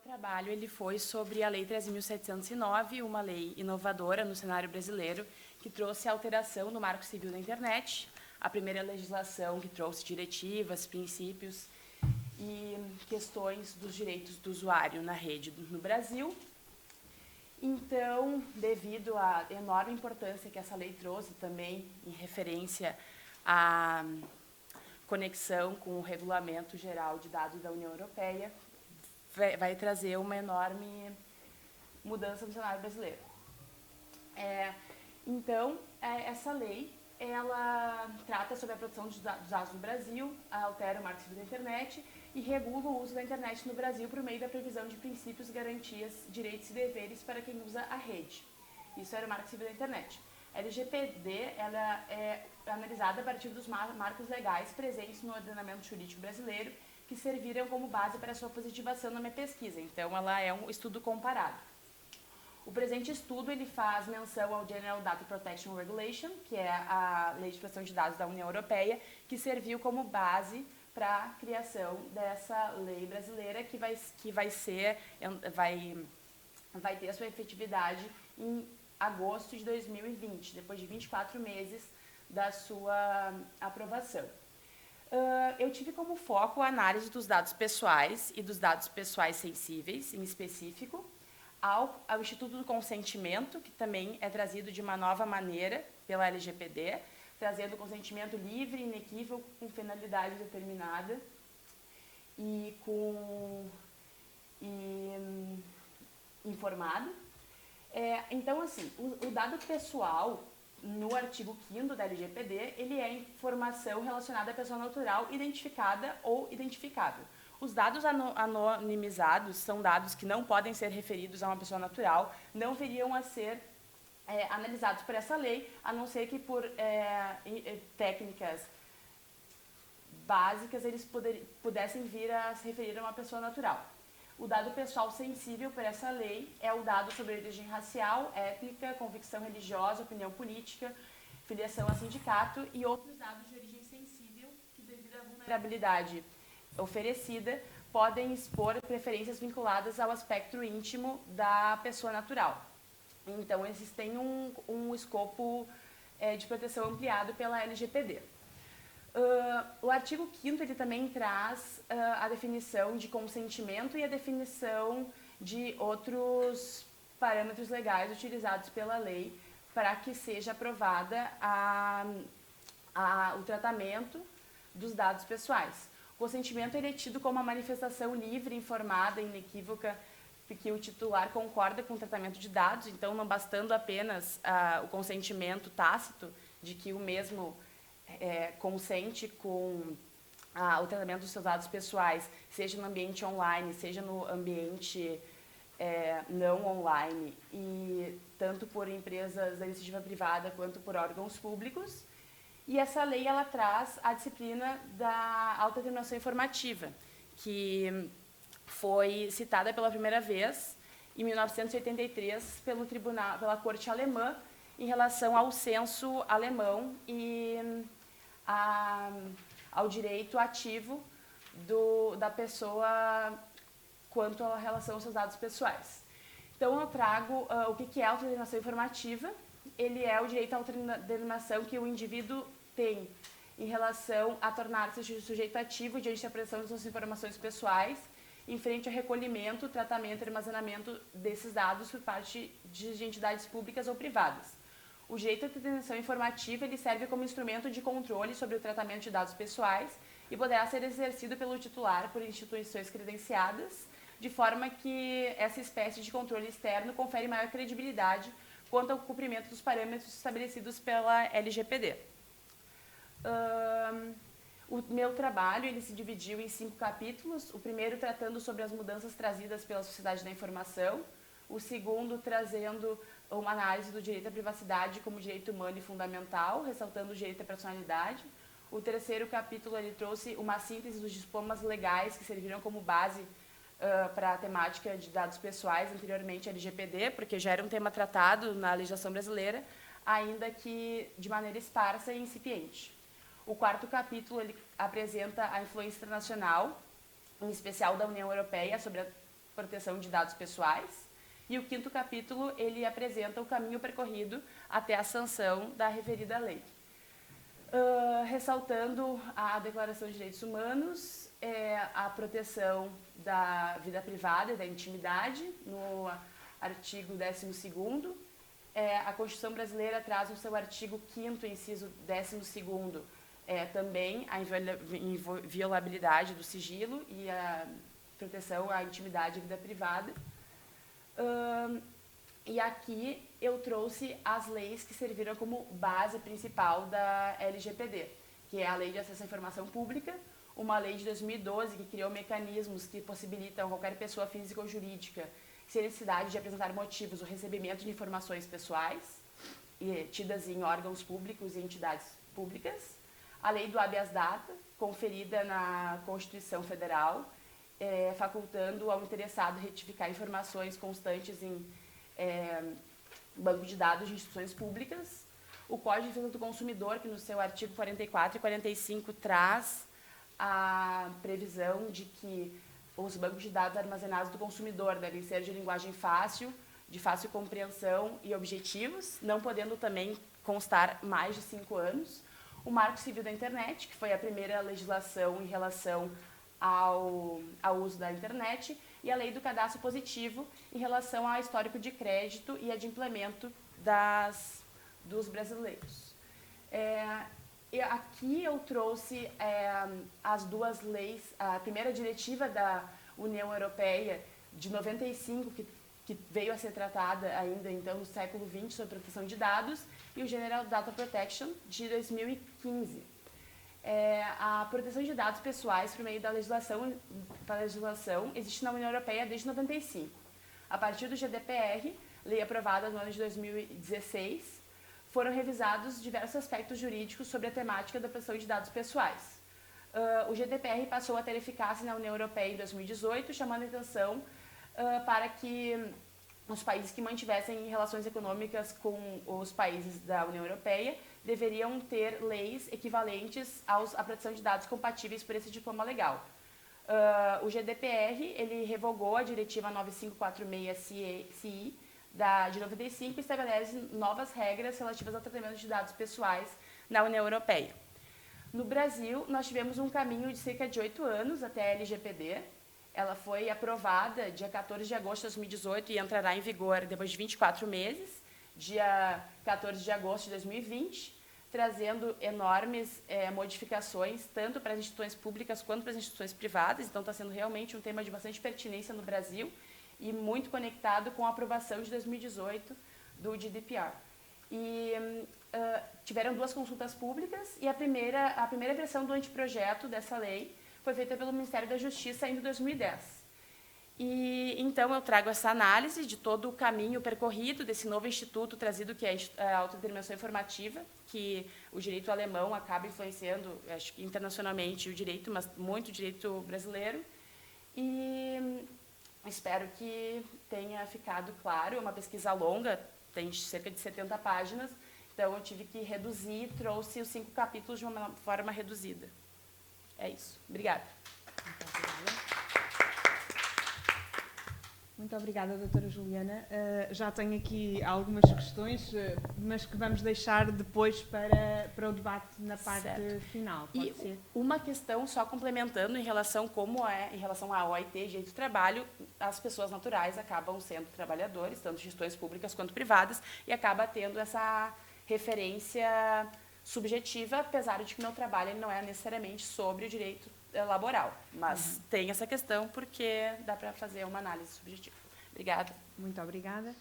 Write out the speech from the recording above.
trabalho ele foi sobre a Lei 13.709, uma lei inovadora no cenário brasileiro, que trouxe a alteração no Marco Civil da Internet, a primeira legislação que trouxe diretivas, princípios e questões dos direitos do usuário na rede no Brasil. Então, devido à enorme importância que essa lei trouxe, também em referência à conexão com o Regulamento Geral de Dados da União Europeia, vai trazer uma enorme mudança no cenário brasileiro. Então, essa lei, ela trata sobre a proteção dos dados no Brasil, altera o Marco Civil da Internet e regula o uso da internet no Brasil por meio da previsão de princípios, garantias, direitos e deveres para quem usa a rede. Isso era o Marco Civil da Internet. A LGPD ela é analisada a partir dos marcos legais presentes no ordenamento jurídico brasileiro, que serviram como base para a sua positivação na minha pesquisa. Então, ela é um estudo comparado. O presente estudo ele faz menção ao General Data Protection Regulation, que é a Lei de Proteção de Dados da União Europeia, que serviu como base para a criação dessa lei brasileira, que vai ter a sua efetividade em agosto de 2020, depois de 24 meses da sua aprovação. Eu tive como foco a análise dos dados pessoais e dos dados pessoais sensíveis, em específico, ao Instituto do Consentimento, que também é trazido de uma nova maneira pela LGPD, trazendo consentimento livre, inequívoco, com finalidade determinada e informado. Então, assim, o dado pessoal, no artigo 5º da LGPD, ele é informação relacionada à pessoa natural identificada ou identificável. Os dados anonimizados são dados que não podem ser referidos a uma pessoa natural, não viriam a ser analisados por essa lei, a não ser que por técnicas básicas eles pudessem vir a se referir a uma pessoa natural. O dado pessoal sensível por essa lei é o dado sobre origem racial, étnica, convicção religiosa, opinião política, filiação a sindicato e outros dados de origem sensível que, devido à vulnerabilidade oferecida, podem expor preferências vinculadas ao aspecto íntimo da pessoa natural. Então, esses têm um escopo de proteção ampliado pela LGPD. O artigo 5º ele também traz a definição de consentimento e a definição de outros parâmetros legais utilizados pela lei para que seja aprovada o tratamento dos dados pessoais. O consentimento ele é tido como uma manifestação livre, informada, inequívoca, que o titular concorda com o tratamento de dados, então não bastando apenas o consentimento tácito de que o mesmo consente com o tratamento dos seus dados pessoais, seja no ambiente online, seja no ambiente não online, e tanto por empresas da iniciativa privada quanto por órgãos públicos. E essa lei ela traz a disciplina da autodeterminação informativa, que foi citada pela primeira vez em 1983 pela Corte Alemã em relação ao censo alemão e ao direito ativo da pessoa quanto à relação aos seus dados pessoais. Então, eu trago o que é a autodeterminação informativa. Ele é o direito à autodeterminação que o indivíduo tem em relação a tornar-se sujeito ativo diante da proteção de suas informações pessoais, em frente ao recolhimento, tratamento e armazenamento desses dados por parte de entidades públicas ou privadas. O direito à autodeterminação informativa ele serve como instrumento de controle sobre o tratamento de dados pessoais e poderá ser exercido pelo titular por instituições credenciadas, de forma que essa espécie de controle externo confere maior credibilidade quanto ao cumprimento dos parâmetros estabelecidos pela LGPD. O meu trabalho ele se dividiu em 5 capítulos, o primeiro tratando sobre as mudanças trazidas pela sociedade da informação, o segundo trazendo uma análise do direito à privacidade como direito humano e fundamental, ressaltando o direito à personalidade. O terceiro capítulo ele trouxe uma síntese dos diplomas legais que serviram como base para a temática de dados pessoais, anteriormente a LGPD, porque já era um tema tratado na legislação brasileira, ainda que de maneira esparsa e incipiente. O quarto capítulo ele apresenta a influência internacional, em especial da União Europeia, sobre proteção de dados pessoais. E o 5º capítulo, ele apresenta o caminho percorrido até a sanção da referida lei. Ressaltando a Declaração de Direitos Humanos, a proteção da vida privada e da intimidade, no artigo 12º. A Constituição Brasileira traz no seu artigo 5º, inciso 12º, também a inviolabilidade do sigilo e a proteção à intimidade e vida privada. E aqui eu trouxe as leis que serviram como base principal da LGPD, que é a Lei de Acesso à Informação Pública, uma lei de 2012 que criou mecanismos que possibilitam qualquer pessoa física ou jurídica, sem necessidade de apresentar motivos, o recebimento de informações pessoais, tidas em órgãos públicos e entidades públicas. A Lei do Habeas Data, conferida na Constituição Federal, facultando ao interessado retificar informações constantes em banco de dados de instituições públicas. O Código de Defesa do Consumidor, que no seu artigo 44 e 45 traz a previsão de que os bancos de dados armazenados do consumidor devem ser de linguagem fácil, de fácil compreensão e objetivos, não podendo também constar mais de 5 anos. O Marco Civil da Internet, que foi a primeira legislação em relação ao uso da internet, e a Lei do Cadastro Positivo em relação ao histórico de crédito e adimplemento dos brasileiros. Aqui eu trouxe as duas leis, a primeira diretiva da União Europeia de 95, que veio a ser tratada ainda então no século XX sobre proteção de dados, e o General Data Protection de 2015. A proteção de dados pessoais por meio da legislação existe na União Europeia desde 95. A partir do GDPR, lei aprovada no ano de 2016, foram revisados diversos aspectos jurídicos sobre a temática da proteção de dados pessoais. O GDPR passou a ter eficácia na União Europeia em 2018, chamando a atenção para que os países que mantivessem relações econômicas com os países da União Europeia deveriam ter leis equivalentes à proteção de dados compatíveis por esse diploma legal. O GDPR ele revogou a Diretiva 9546-CI de 95 e estabelece novas regras relativas ao tratamento de dados pessoais na União Europeia. No Brasil, nós tivemos um caminho de cerca de 8 anos até a LGPD. Ela foi aprovada dia 14 de agosto de 2018 e entrará em vigor depois de 24 meses, dia 14 de agosto de 2020, trazendo enormes modificações, tanto para as instituições públicas quanto para as instituições privadas. Então, está sendo realmente um tema de bastante pertinência no Brasil e muito conectado com a aprovação de 2018 do GDPR. E tiveram 2 consultas públicas e a primeira versão do anteprojeto dessa lei foi feita pelo Ministério da Justiça ainda em 2010. E então eu trago essa análise de todo o caminho percorrido desse novo instituto trazido, que é a autodeterminação informativa, que o direito alemão acaba influenciando, acho que internacionalmente, o direito, mas muito o direito brasileiro. E espero que tenha ficado claro. É uma pesquisa longa, tem cerca de 70 páginas, então eu tive que reduzir e trouxe os 5 capítulos de uma forma reduzida. É isso. Obrigada. Muito obrigada, doutora Juliana. Já tenho aqui algumas questões, mas que vamos deixar depois para o debate na parte final. Pode ser? Uma questão, só complementando, em relação à OIT, direito do trabalho, as pessoas naturais acabam sendo trabalhadores, tanto gestões públicas quanto privadas, e acaba tendo essa referência subjetiva, apesar de que o meu trabalho ele não é necessariamente sobre o direito laboral, mas tem essa questão porque dá para fazer uma análise subjetiva. Obrigada. Muito obrigada.